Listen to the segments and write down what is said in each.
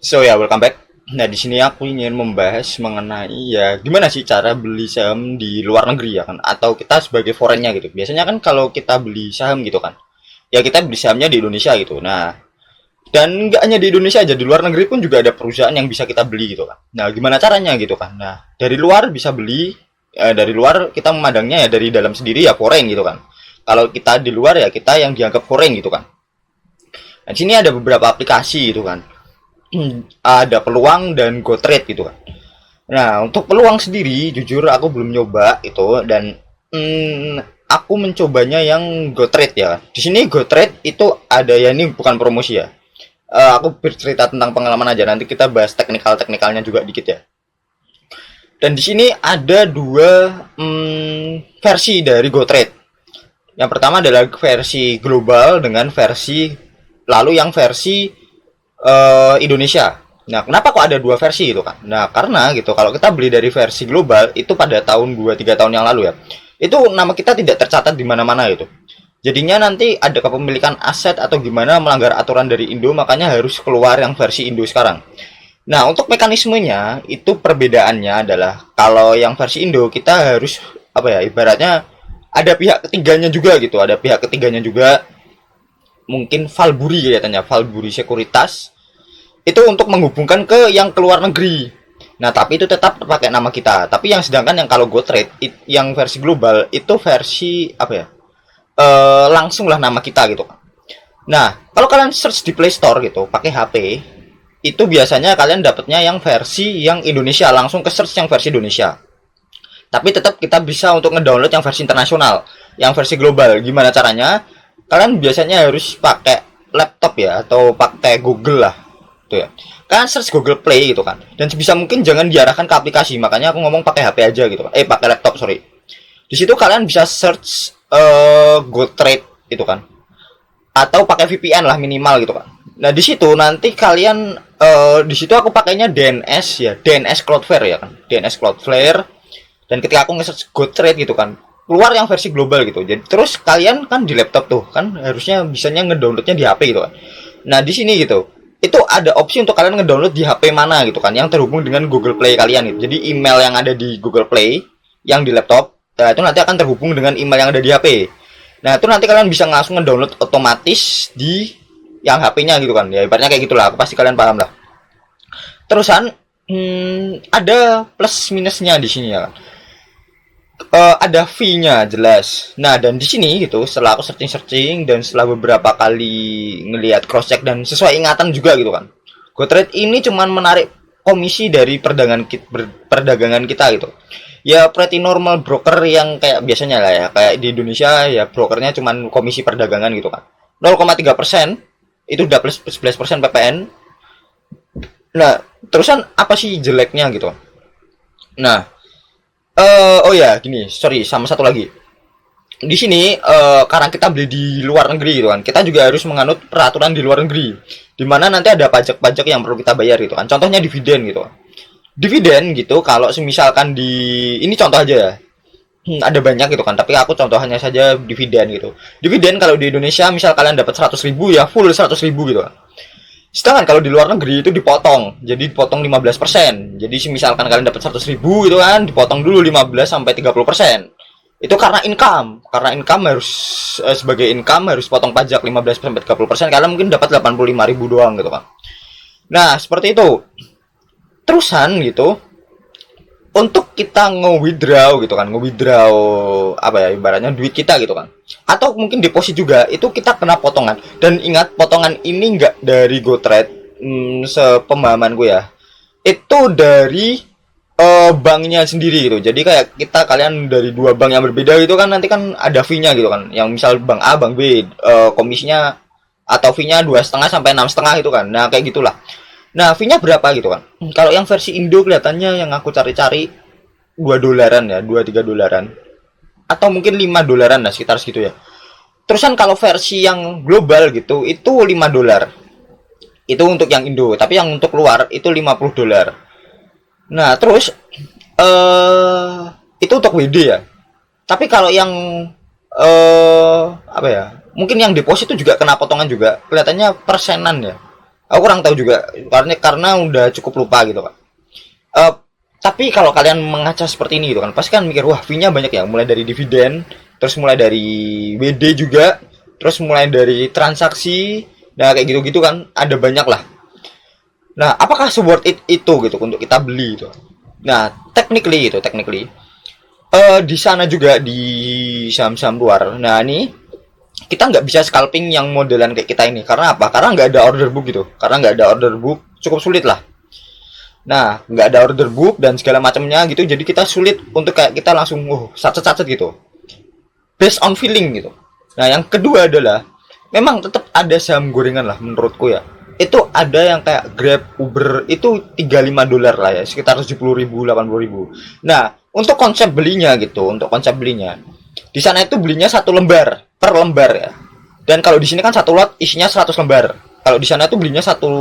So ya, welcome back. Nah, di sini aku ingin membahas mengenai ya gimana sih cara beli saham di luar negeri ya kan, atau kita sebagai foreignnya gitu. Biasanya kan kalau kita beli saham gitu kan, ya kita beli sahamnya di Indonesia gitu. Nah, dan nggak hanya di Indonesia aja, di luar negeri pun juga ada perusahaan yang bisa kita beli gitu kan. Nah, gimana caranya gitu kan? Nah, dari luar bisa beli, dari luar kita memandangnya ya dari dalam sendiri ya foreign gitu kan. Kalau kita di luar ya kita yang dianggap foreign gitu kan. Nah, di sini ada beberapa aplikasi gitu kan. Ada peluang dan go trade gitu kan. Nah, untuk peluang sendiri, jujur aku belum nyoba itu dan aku mencobanya yang go trade ya. Di sini go trade itu ada ya, ini bukan promosi ya. Aku bercerita tentang pengalaman aja. Nanti kita bahas teknikal-teknikalnya juga dikit ya. Dan di sini ada dua versi dari go trade. Yang pertama adalah versi global dengan versi lalu yang versi Indonesia. Nah, kenapa kok ada dua versi itu kan? Nah, karena gitu, kalau kita beli dari versi global itu pada tahun 2-3 tahun yang lalu ya, itu nama kita tidak tercatat di mana-mana itu. Jadinya nanti ada kepemilikan aset atau gimana melanggar aturan dari Indo, makanya harus keluar yang versi Indo sekarang. Nah, untuk mekanismenya itu perbedaannya adalah kalau yang versi Indo kita harus apa ya, ibaratnya ada pihak ketiganya juga gitu, ada pihak ketiganya juga, mungkin Valburi kelihatannya, Valburi Sekuritas itu untuk menghubungkan ke yang keluar negeri. Nah, tapi itu tetap pakai nama kita. Tapi yang sedangkan yang kalau GoTrade yang versi global itu versi apa ya? Langsung lah nama kita gitu. Nah, kalau kalian search di Play Store gitu, pakai HP, itu biasanya kalian dapatnya yang versi yang Indonesia, langsung ke search yang versi Indonesia. Tapi tetap kita bisa untuk ngedownload yang versi internasional, yang versi global. Gimana caranya? Kalian biasanya harus pakai laptop ya, atau pakai Google lah tuh ya. Kan search Google Play gitu kan. Dan sebisa mungkin jangan diarahkan ke aplikasi. Makanya aku ngomong pakai HP aja gitu. Pakai laptop, sorry. Di situ kalian bisa search GoTrade itu kan. Atau pakai VPN lah minimal gitu kan. Nah, di situ nanti kalian di situ aku pakainya DNS ya, DNS Cloudflare ya kan. DNS Cloudflare. Dan ketika aku nge-search GoTrade gitu kan, keluar yang versi global gitu. Jadi terus kalian kan di laptop tuh kan harusnya bisanya ngedownloadnya di HP gitu kan. Nah, di sini gitu itu ada opsi untuk kalian ngedownload di HP mana gitu kan, yang terhubung dengan Google Play kalian gitu. Jadi email yang ada di Google Play yang di laptop, nah itu nanti akan terhubung dengan email yang ada di HP. Nah, itu nanti kalian bisa langsung ngedownload otomatis di yang HP-nya gitu kan. Ya ibaratnya kayak gitulah, pasti kalian paham lah. Terusan ada plus minusnya di sini ya kan. Ada fee-nya jelas. Nah, dan di sini gitu, setelah aku searching-searching dan setelah beberapa kali ngelihat cross check dan sesuai ingatan juga gitu kan. GoTrade ini cuman menarik komisi dari perdagangan kita gitu. Ya pretty normal broker yang kayak biasanya lah ya. Kayak di Indonesia ya brokernya cuman komisi perdagangan gitu kan. 0,3% itu udah plus 11% PPN. Nah, terusan apa sih jeleknya gitu? Nah, oh ya, gini, sorry, sama satu lagi. Di sini karena kita beli di luar negeri gitu kan, kita juga harus menganut peraturan di luar negeri. Di mana nanti ada pajak-pajak yang perlu kita bayar gitu kan. Contohnya dividen gitu. Dividen gitu, kalau misalkan di ini contoh aja ya. Ada banyak gitu kan, tapi aku contoh hanya saja dividen gitu. Dividen kalau di Indonesia misal kalian dapat 100.000 ya full 100.000 gitu kan. Sedangkan kalau di luar negeri itu dipotong, jadi dipotong 15%. Jadi misalkan kalian dapat 100.000 gitu kan, dipotong dulu 15-30%. Itu karena income harus sebagai income harus potong pajak 15-30%. Kalian mungkin dapat 85.000 doang gitu kan. Nah, seperti itu. Terusan gitu, untuk kita nge-withdraw gitu kan, nge-withdraw apa ya ibaratnya duit kita gitu kan, atau mungkin deposit juga, itu kita kena potongan. Dan ingat, potongan ini nggak dari GoTrade, sepemahaman gue ya, itu dari banknya sendiri gitu. Jadi kayak kalian dari dua bank yang berbeda gitu kan, nanti kan ada fee-nya gitu kan, yang misal bank A bank B, komisinya atau fee-nya 2,5 sampai 6,5 gitu kan. Nah, kayak gitulah. Nah, fee-nya berapa gitu kan? Kalau yang versi Indo kelihatannya yang aku cari-cari $2 ya, 2-3 dollaran. Atau mungkin $5 lah, sekitar segitu ya. Terusan kalau versi yang global gitu, itu $5. Itu untuk yang Indo, tapi yang untuk luar itu $50. Nah, terus itu untuk WD ya. Tapi kalau yang apa ya? Mungkin yang deposit itu juga kena potongan juga. Kelihatannya persenan ya. Aku kurang tahu juga karena udah cukup lupa gitu kan. Eh, tapi kalau kalian mengaca seperti ini gitu kan, pasti kan mikir wah fee-nya banyak ya, mulai dari dividen, terus mulai dari WD juga, terus mulai dari transaksi, nah kayak gitu-gitu kan ada banyak lah. Nah, apakah worth it itu gitu untuk kita beli itu? Nah, technically di sana juga di saham-saham luar. Nah, ini kita nggak bisa scalping yang modelan kayak kita ini. Karena apa? Karena nggak ada order book gitu. Karena nggak ada order book, cukup sulit lah. Nah, nggak ada order book dan segala macamnya gitu. Jadi kita sulit untuk kayak kita langsung, sacet-sacet gitu. Based on feeling gitu. Nah, yang kedua adalah memang tetap ada saham gorengan lah menurutku ya. Itu ada yang kayak Grab, Uber itu $35 lah ya, sekitar 70.000, 80.000. Nah, untuk konsep belinya gitu, untuk konsep belinya di sana itu belinya satu lembar per lembar ya. Dan kalau di sini kan satu lot isinya 100 lembar. Kalau di sana itu belinya satu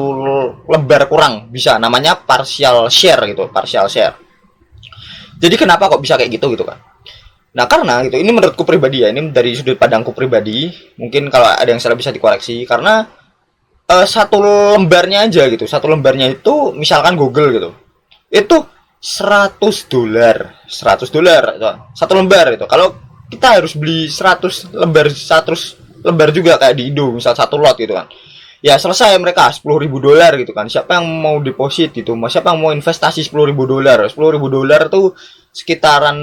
lembar kurang, bisa namanya partial share gitu, partial share. Jadi kenapa kok bisa kayak gitu gitu kan? Nah, karena gitu, ini menurutku pribadi ya, ini dari sudut pandangku pribadi, mungkin kalau ada yang salah bisa dikoreksi karena satu lembarnya aja gitu, satu lembarnya itu misalkan Google gitu, itu $100, $100 satu lembar itu. Kalau kita harus beli 100 lembar, 100 lembar juga kayak di Indo misal satu lot gitu kan, ya selesai mereka $10.000 gitu kan. Siapa yang mau deposit gitu, siapa yang mau investasi $10.000? $10.000 tuh sekitaran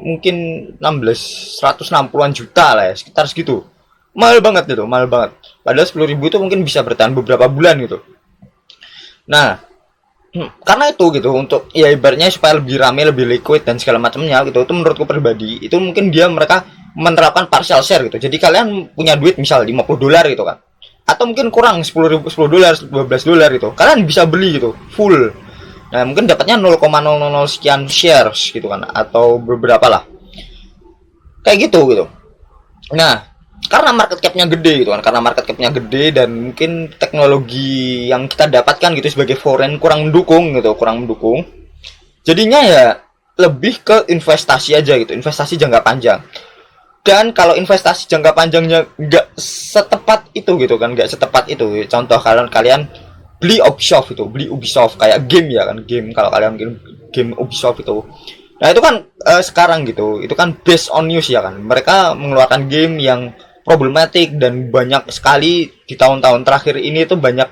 mungkin 160-an juta lah ya, sekitar segitu. Mahal banget itu, mahal banget. Padahal 10.000 itu mungkin bisa bertahan beberapa bulan gitu. Nah, karena itu gitu, untuk ya ibaratnya supaya lebih rame, lebih liquid dan segala macamnya gitu, itu menurutku pribadi itu mungkin mereka menerapkan partial share gitu. Jadi kalian punya duit misal $50 gitu kan, atau mungkin kurang 10.000, $10, $12 gitu, kalian bisa beli gitu full. Nah, mungkin dapatnya 0,000 sekian shares gitu kan, atau beberapa lah kayak gitu gitu. Nah, karena market cap-nya gede gitu kan, karena market cap-nya gede dan mungkin teknologi yang kita dapatkan gitu sebagai foreign kurang mendukung gitu, kurang mendukung. Jadinya ya lebih ke investasi aja gitu, investasi jangka panjang. Dan kalau investasi jangka panjangnya nggak setepat itu gitu kan, nggak setepat itu. Contoh kalian beli Ubisoft itu, beli Ubisoft kayak game ya kan, game kalau kalian mungkin game Ubisoft itu. Nah itu kan sekarang gitu, itu kan based on news ya kan. Mereka mengeluarkan game yang problematik dan banyak sekali di tahun-tahun terakhir ini itu banyak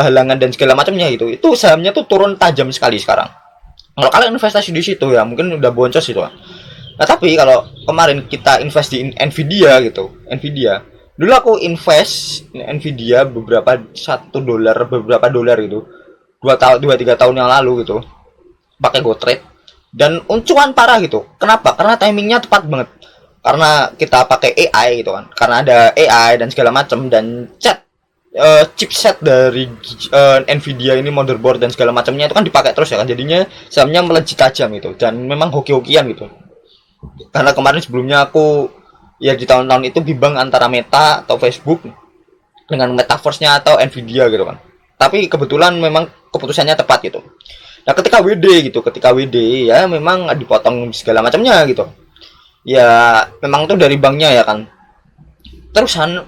halangan dan segala macamnya gitu. Itu sahamnya tuh turun tajam sekali sekarang. Kalau kalian investasi di situ ya mungkin udah boncos itu kan. Nah tapi kalau kemarin kita invest di Nvidia gitu, Nvidia. Dulu aku invest Nvidia beberapa dolar gitu. 2 3 tahun yang lalu gitu. Pakai GoTrade dan uncuan parah gitu. Kenapa? Karena timingnya tepat banget. Karena kita pakai AI gitu kan. Karena ada AI dan segala macam dan chipset dari Nvidia ini, motherboard dan segala macamnya itu kan dipakai terus ya kan. Jadinya sahamnya melejit tajam gitu dan memang hoki-hokian gitu. Karena kemarin sebelumnya aku ya di tahun-tahun itu bimbang antara Meta atau Facebook dengan metaverse-nya atau Nvidia gitu kan. Tapi kebetulan memang keputusannya tepat gitu. Nah, ketika WD ya memang dipotong segala macamnya gitu. Ya, memang tuh dari banknya ya kan. Terusan,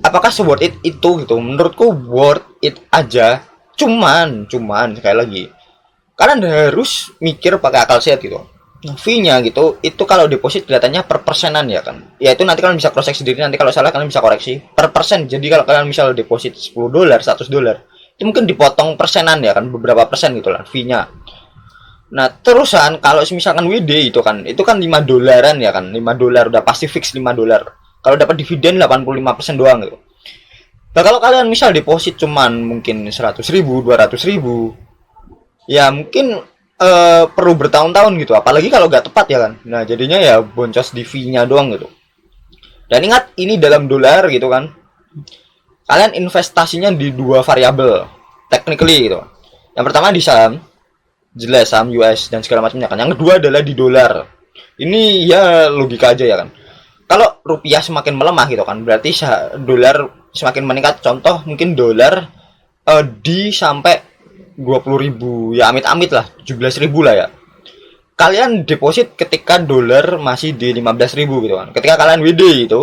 apakah worth it itu gitu? Menurutku worth it aja. Cuman sekali lagi, kalian harus mikir pakai akal sehat gitu. Fee-nya gitu, itu kalau deposit kelihatannya per persenan ya kan. Ya itu nanti kalian bisa cross check sendiri, nanti kalau salah kalian bisa koreksi. Per persen. Jadi kalau kalian misal deposit $10, $100, itu mungkin dipotong persenan ya kan, beberapa persen gitu lah fee-nya. Nah, terusan kalau misalkan WD itu kan $5 ya kan. $5 udah pasti fix $5. Kalau dapat dividen 85% doang gitu. Nah, kalau kalian misal deposit cuman mungkin 100.000, 200.000, ya mungkin perlu bertahun-tahun gitu. Apalagi kalau nggak tepat ya kan. Nah, jadinya ya boncos di fee-nya doang gitu. Dan ingat, ini dalam dolar gitu kan. Kalian investasinya di dua variabel technically gitu. Yang pertama di saham, jelas saham US dan segala macamnya kan. Yang kedua adalah di dolar. Ini ya logika aja ya kan. Kalau rupiah semakin melemah gitu kan, berarti dolar semakin meningkat. Contoh mungkin dolar di sampai 20.000 ya, amit-amit lah 17.000 lah ya. Kalian deposit ketika dolar masih di 15.000 gitu kan. Ketika kalian WD itu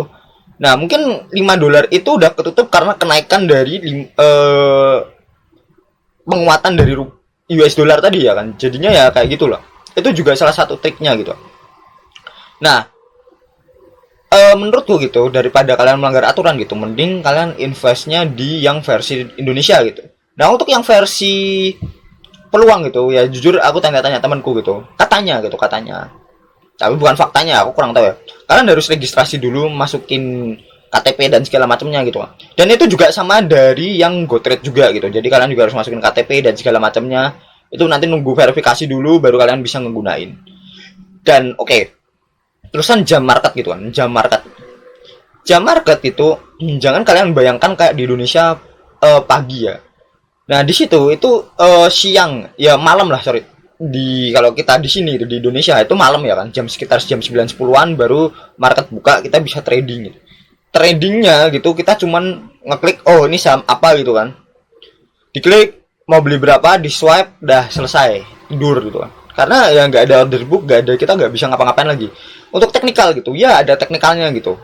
Nah, mungkin $5 itu udah ketutup karena kenaikan dari penguatan dari US dollar tadi ya kan. Jadinya ya kayak gitulah. Itu juga salah satu triknya gitu. Nah, menurutku gitu, daripada kalian melanggar aturan gitu, mending kalian investnya di yang versi Indonesia gitu. Nah, untuk yang versi peluang gitu, ya jujur aku tanya-tanya temanku gitu. Katanya. Tapi bukan faktanya, aku kurang tahu ya. Kalian harus registrasi dulu, masukin KTP dan segala macamnya gitu. Dan itu juga sama dari yang GoTrade juga gitu. Jadi kalian juga harus masukin KTP dan segala macamnya. Itu nanti nunggu verifikasi dulu baru kalian bisa ngegunain. Dan oke, okay, terusan jam market gitu kan. Jam market itu jangan kalian bayangkan kayak di Indonesia pagi ya. Nah, di situ itu siang, ya malam lah, sorry. Di kalau kita di sini itu di Indonesia itu malam ya kan, jam sekitar jam 9 10-an baru market buka, kita bisa trading gitu. Tradingnya gitu kita cuman ngeklik oh ini saham apa gitu kan. Diklik mau beli berapa, di swipe dah selesai, tidur gitu kan. Karena ya nggak ada order book, nggak ada, kita nggak bisa ngapa-ngapain lagi. Untuk teknikal gitu, ya ada teknikalnya gitu.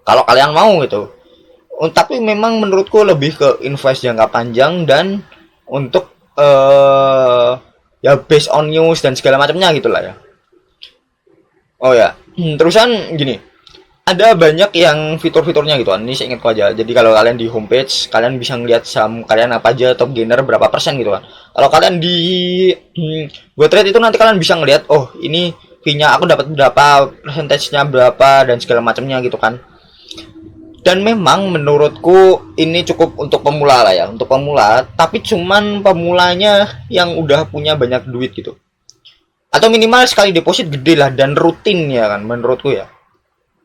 Kalau kalian mau gitu. Tapi memang menurutku lebih ke invest jangka panjang dan untuk ya based on news dan segala macamnya gitulah ya. Oh ya, terusan gini, ada banyak yang fitur-fiturnya gitu kan. Ini saya ingatku aja. Jadi kalau kalian di homepage, kalian bisa ngeliat saham kalian apa aja, top gainer berapa persen gitu kan. Kalau kalian di GoTrade itu nanti kalian bisa ngeliat, oh ini fee-nya aku dapat berapa, persentasenya berapa dan segala macamnya gitu kan. Dan memang menurutku ini cukup untuk pemula lah ya, untuk pemula, tapi cuman pemulanya yang udah punya banyak duit gitu. Atau minimal sekali deposit gede lah dan rutin ya kan menurutku ya.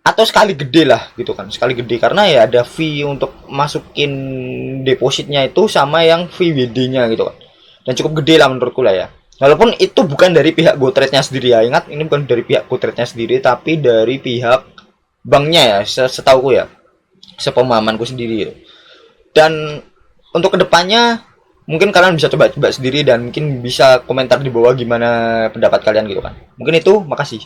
Atau sekali gede lah gitu kan, sekali gede karena ya ada fee untuk masukin depositnya itu sama yang fee WD-nya gitu kan. Dan cukup gede lah menurutku lah ya. Walaupun itu bukan dari pihak GoTrade-nya sendiri ya, ingat ini bukan dari pihak GoTrade-nya sendiri tapi dari pihak banknya ya, setauku ya, sepemahamanku sendiri. Dan untuk kedepannya mungkin kalian bisa coba-coba sendiri dan mungkin bisa komentar di bawah gimana pendapat kalian gitu kan. Mungkin itu, makasih.